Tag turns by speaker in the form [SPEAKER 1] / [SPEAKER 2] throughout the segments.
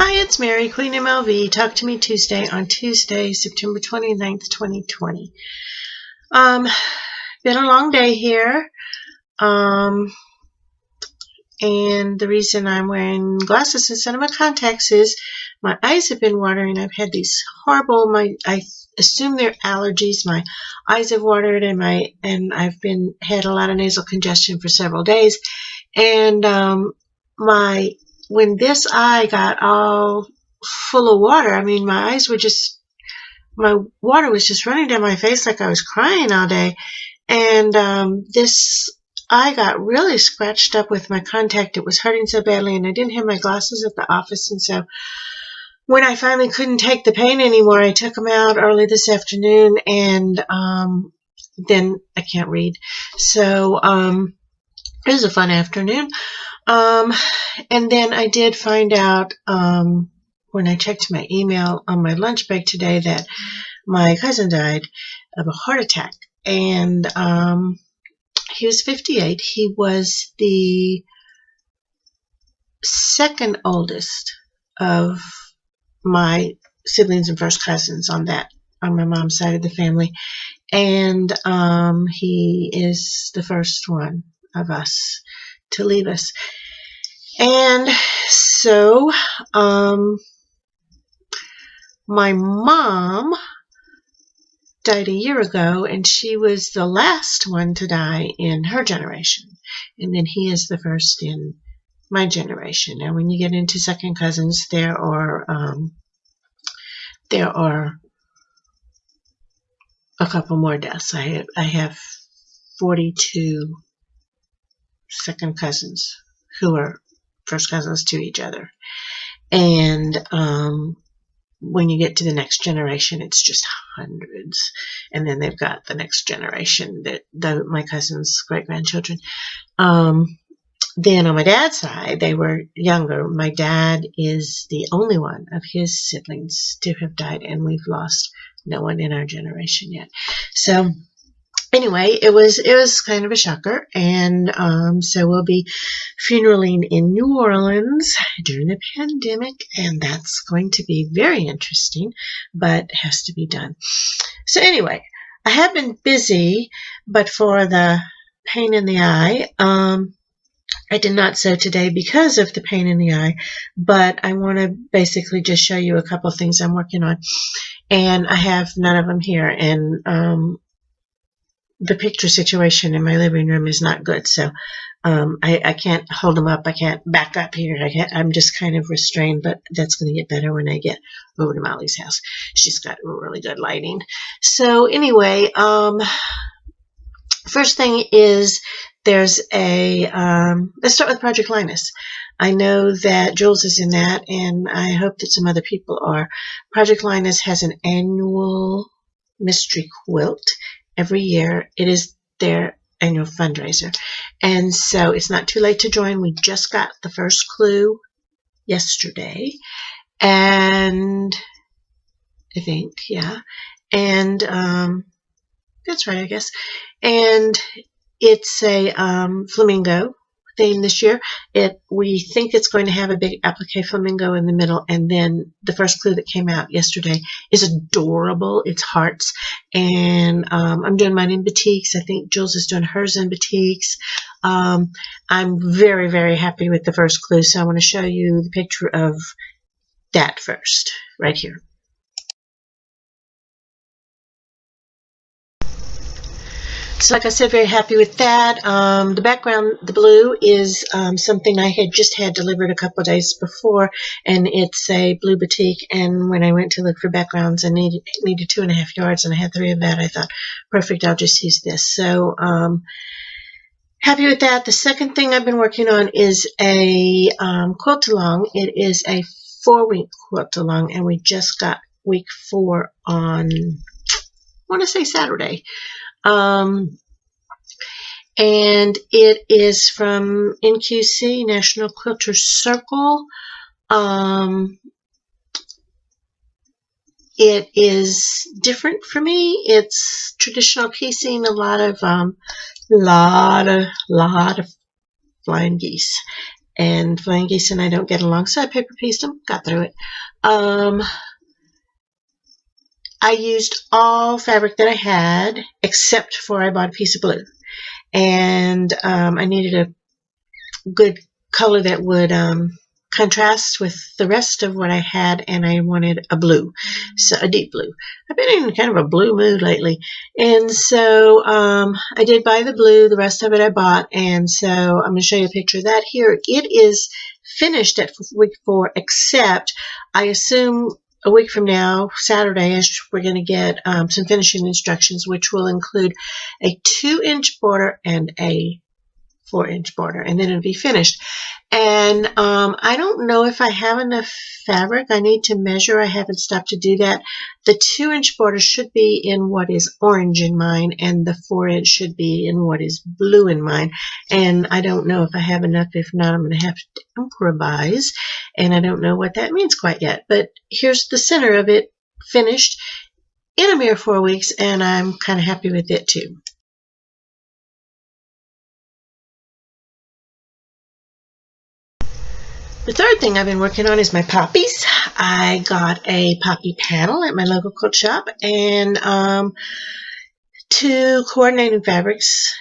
[SPEAKER 1] Hi, it's Mary, Queen MLV. Talk to me Tuesday on Tuesday, September 29th, 2020. Been a long day here. And the reason I'm wearing glasses instead of my contacts is my eyes have been watering. I've had these horrible, I assume they're allergies. My eyes have watered and I've had a lot of nasal congestion for several days. And when this eye got all full of water, I mean, my water was just running down my face like I was crying all day. And this eye got really scratched up with my contact. It was hurting so badly, and I didn't have my glasses at the office. And so when I finally couldn't take the pain anymore, I took them out early this afternoon, and then I can't read. So it was a fun afternoon. And then I did find out when I checked my email on my lunch break today that my cousin died of a heart attack. And he was 58. He was the second oldest of my siblings and first cousins on my mom's side of the family. And he is the first one of us to leave us. And so my mom died a year ago, and she was the last one to die in her generation. And then he is the first in my generation. And when you get into second cousins, there are a couple more deaths. I have 42 second cousins who are first cousins to each other. And when you get to the next generation, it's just hundreds. And then they've got the next generation, my cousins' great-grandchildren. Then on my dad's side, they were younger. My dad is the only one of his siblings to have died, and we've lost no one in our generation yet. So anyway, it was kind of a shocker, and so we'll be funeraling in New Orleans during the pandemic, and that's going to be very interesting, but has to be done. So anyway, I have been busy, but for the pain in the eye, I did not sew today because of the pain in the eye, but I want to basically just show you a couple of things I'm working on, and I have none of them here, and the picture situation in my living room is not good, so I can't hold them up. I can't back up here. I'm just kind of restrained, but that's going to get better when I get over to Molly's house. She's got really good lighting. So anyway, first thing is there's let's start with Project Linus. I know that Jules is in that, and I hope that some other people are. Project Linus has an annual mystery quilt every year. It is their annual fundraiser. And so it's not too late to join. We just got the first clue yesterday. And I think, yeah. And that's right, I guess. And it's a flamingo theme this year. We think it's going to have a big applique flamingo in the middle, and then the first clue that came out yesterday is adorable. It's hearts, and I'm doing mine in batiks. I think Jules is doing hers in batiks. I'm very, very happy with the first clue, so I want to show you the picture of that first, right here. So like I said, very happy with that. The background, the blue, is something I had just had delivered a couple of days before, and it's a blue batik. And when I went to look for backgrounds, I needed 2.5 yards, and I had 3 of that. I thought, perfect, I'll just use this. So happy with that. The second thing I've been working on is a Quilt Along. It is a 4-week Quilt Along, and we just got week 4 on, I want to say Saturday. And it is from NQC, National Quilter Circle. It is different for me. It's traditional piecing, a lot of flying geese. and flying geese and I don't get along, so I paper pieced them, got through it. I used all fabric that I had, except for I bought a piece of blue. And I needed a good color that would contrast with the rest of what I had, and I wanted a blue, so a deep blue. I've been in kind of a blue mood lately, and so I did buy the blue. The rest of it I bought, and so I'm going to show you a picture of that here. It is finished at week 4, except I assume a week from now, Saturday-ish, we're going to get some finishing instructions, which will include a 2-inch border and a 4-inch border, and then it'll be finished. And I don't know if I have enough fabric. I need to measure. I haven't stopped to do that. The 2-inch border should be in what is orange in mine, and the 4-inch should be in what is blue in mine. And I don't know if I have enough. If not, I'm going to have to improvise, and I don't know what that means quite yet. But here's the center of it finished in a mere 4 weeks, and I'm kind of happy with it too. The third thing I've been working on is my poppies. I got a poppy panel at my local quilt shop, and 2 coordinating fabrics,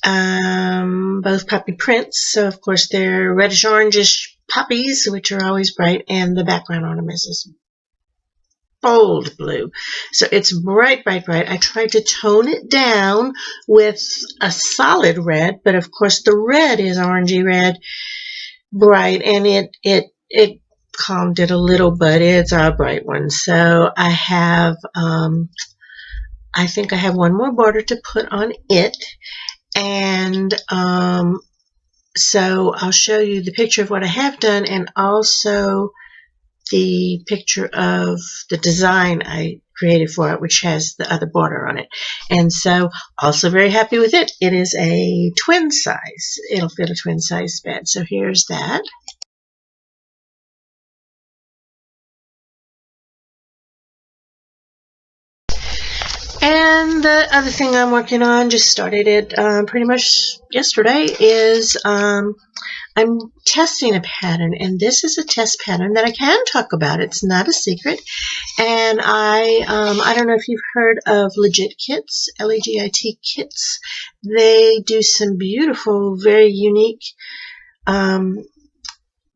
[SPEAKER 1] both poppy prints. So of course they're reddish orangish poppies, which are always bright, and the background on them is this bold blue. So it's bright, bright, bright. I tried to tone it down with a solid red, but of course the red is orangey red, bright, and it calmed it a little, but it's a bright one. So I have I think I have one more border to put on it, and so I'll show you the picture of what I have done, and also the picture of the design I created for it, which has the other border on it. And so also very happy with it. It is a twin size. It'll fit a twin size bed. So here's that. And the other thing I'm working on, just started it pretty much yesterday, is I'm testing a pattern, and this is a test pattern that I can talk about. It's not a secret. And I don't know if you've heard of Legit Kits, Legit Kits. They do some beautiful, very unique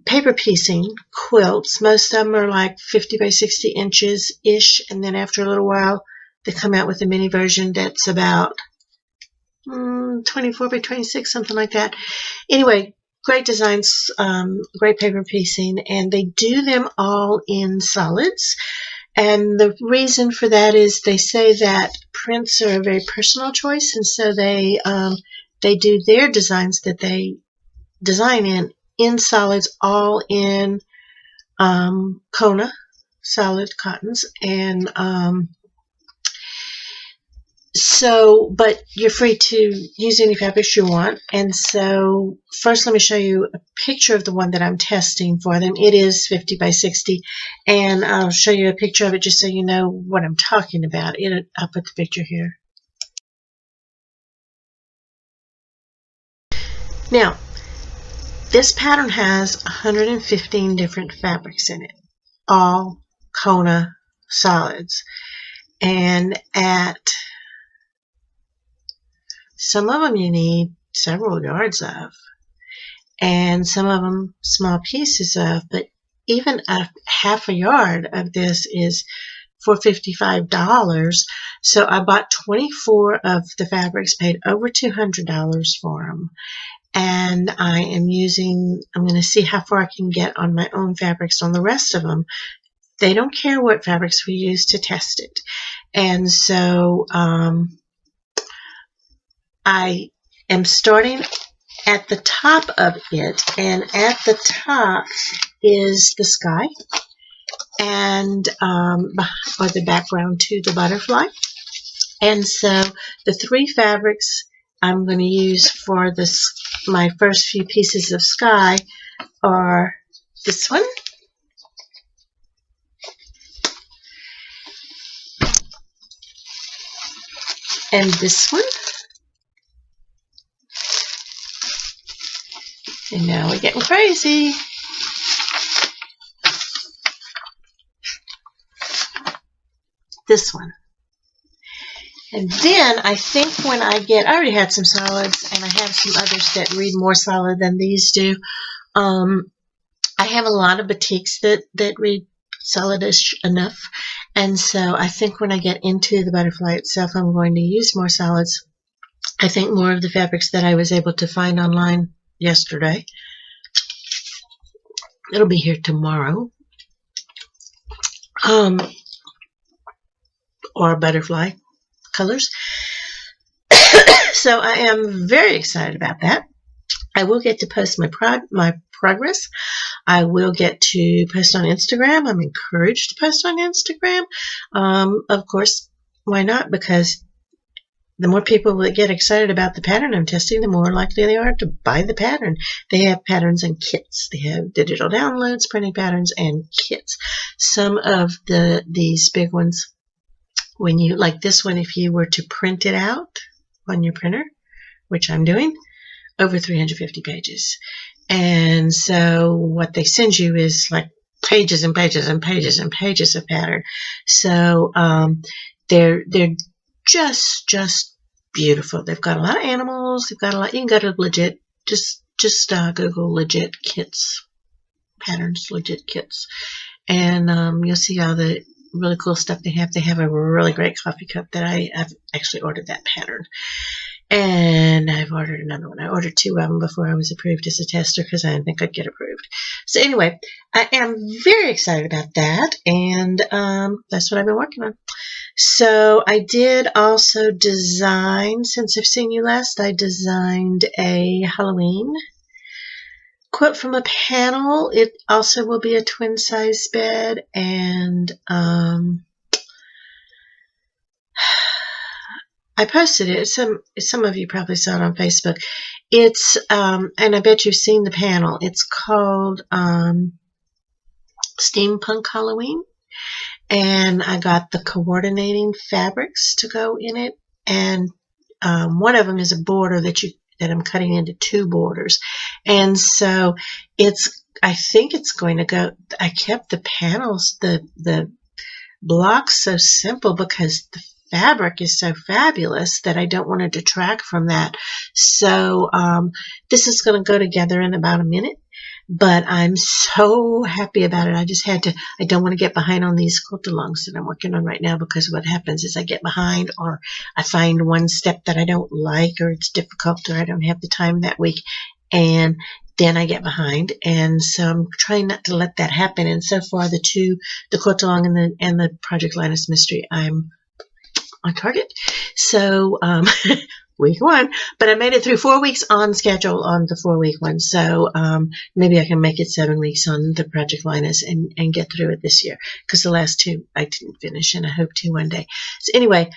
[SPEAKER 1] paper piecing quilts. Most of them are like 50 by 60 inches-ish, and then after a little while, they come out with a mini version that's about 24 by 26, something like that. Anyway, great designs, great paper piecing, and they do them all in solids. And the reason for that is they say that prints are a very personal choice, and so they do their designs that they design in solids, all in Kona solid cottons, and so, but you're free to use any fabrics you want. And so first let me show you a picture of the one that I'm testing for them. It is 50 by 60, and I'll show you a picture of it just so you know what I'm talking about. I'll put the picture here. Now, this pattern has 115 different fabrics in it, all Kona solids. And at some of them you need several yards of, and some of them small pieces of, but even a half a yard of this is for $55. So I bought 24 of the fabrics, paid over $200 for them. And I'm going to see how far I can get on my own fabrics on the rest of them. They don't care what fabrics we use to test it. And so I am starting at the top of it, and at the top is the sky, and or the background to the butterfly. And so the 3 fabrics I'm going to use for this, my first few pieces of sky, are this one, and this one, And now we're getting crazy. This one. And then I think when I already had some solids, and I have some others that read more solid than these do. I have a lot of batiks that read solidish enough. And so I think when I get into the butterfly itself, I'm going to use more solids. I think more of the fabrics that I was able to find online yesterday. It'll be here tomorrow. Or butterfly colors. So I am very excited about that. I will get to post my progress. I will get to post on Instagram. I'm encouraged to post on Instagram. Of course, why not? Because the more people that get excited about the pattern I'm testing, the more likely they are to buy the pattern. They have patterns and kits. They have digital downloads, printing patterns, and kits. Some of these big ones, when you, like this one, if you were to print it out on your printer, which I'm doing, over 350 pages. And so what they send you is like pages and pages and pages and pages of pattern. So they're just beautiful. They've got a lot of animals. They've got a lot. You can go to legit. Just Google legit kits, patterns, legit kits, and you'll see all the really cool stuff they have. They have a really great coffee cup that I've actually ordered that pattern. And I've ordered another one. I ordered 2 of them before I was approved as a tester because I didn't think I'd get approved. So anyway, I am very excited about that, and that's what I've been working on. So I did also design, since I've seen you last, I designed a Halloween quilt from a panel. It also will be a twin size bed, and I posted it. Some of you probably saw it on Facebook. It's and I bet you've seen the panel. It's called Steampunk Halloween, and I got the coordinating fabrics to go in it, and one of them is a border that I'm cutting into 2 borders, and so I think it's going to go. I kept the panels, the blocks so simple because the fabric is so fabulous that I don't want to detract from that. So this is going to go together in about a minute, but I'm so happy about it. I don't want to get behind on these quilt alongs that I'm working on right now, because what happens is I get behind, or I find one step that I don't like, or it's difficult, or I don't have the time that week, and then I get behind. And so I'm trying not to let that happen. And so far, the Quilt Along and the Project Linus Mystery, I'm on target. So week 1, but I made it through 4 weeks on schedule on the 4-week one. So maybe I can make it 7 weeks on the Project Linus and get through it this year, because the last 2 I didn't finish, and I hope to one day. So anyway,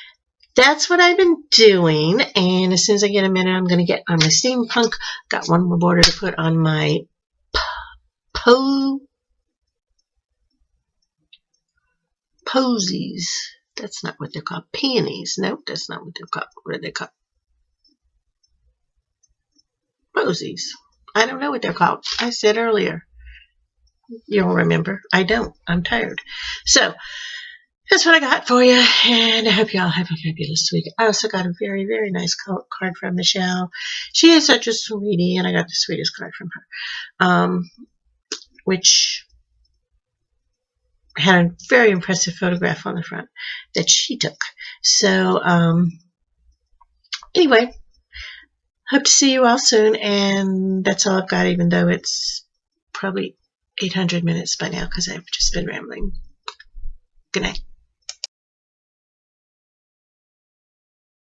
[SPEAKER 1] that's what I've been doing, and as soon as I get a minute, I'm going to get on my steampunk. Got one more border to put on my posies. That's not what they're called. Peonies. Nope, that's not what they're called. What are they called? Posies. I don't know what they're called. I said earlier. You'll remember. I don't. I'm tired. So that's what I got for you, and I hope you all have a fabulous week. I also got a very, very nice card from Michelle. She is such a sweetie, and I got the sweetest card from her, which had a very impressive photograph on the front that she took. So anyway, hope to see you all soon, and that's all I've got, even though it's probably 800 minutes by now because I've just been rambling. Good night.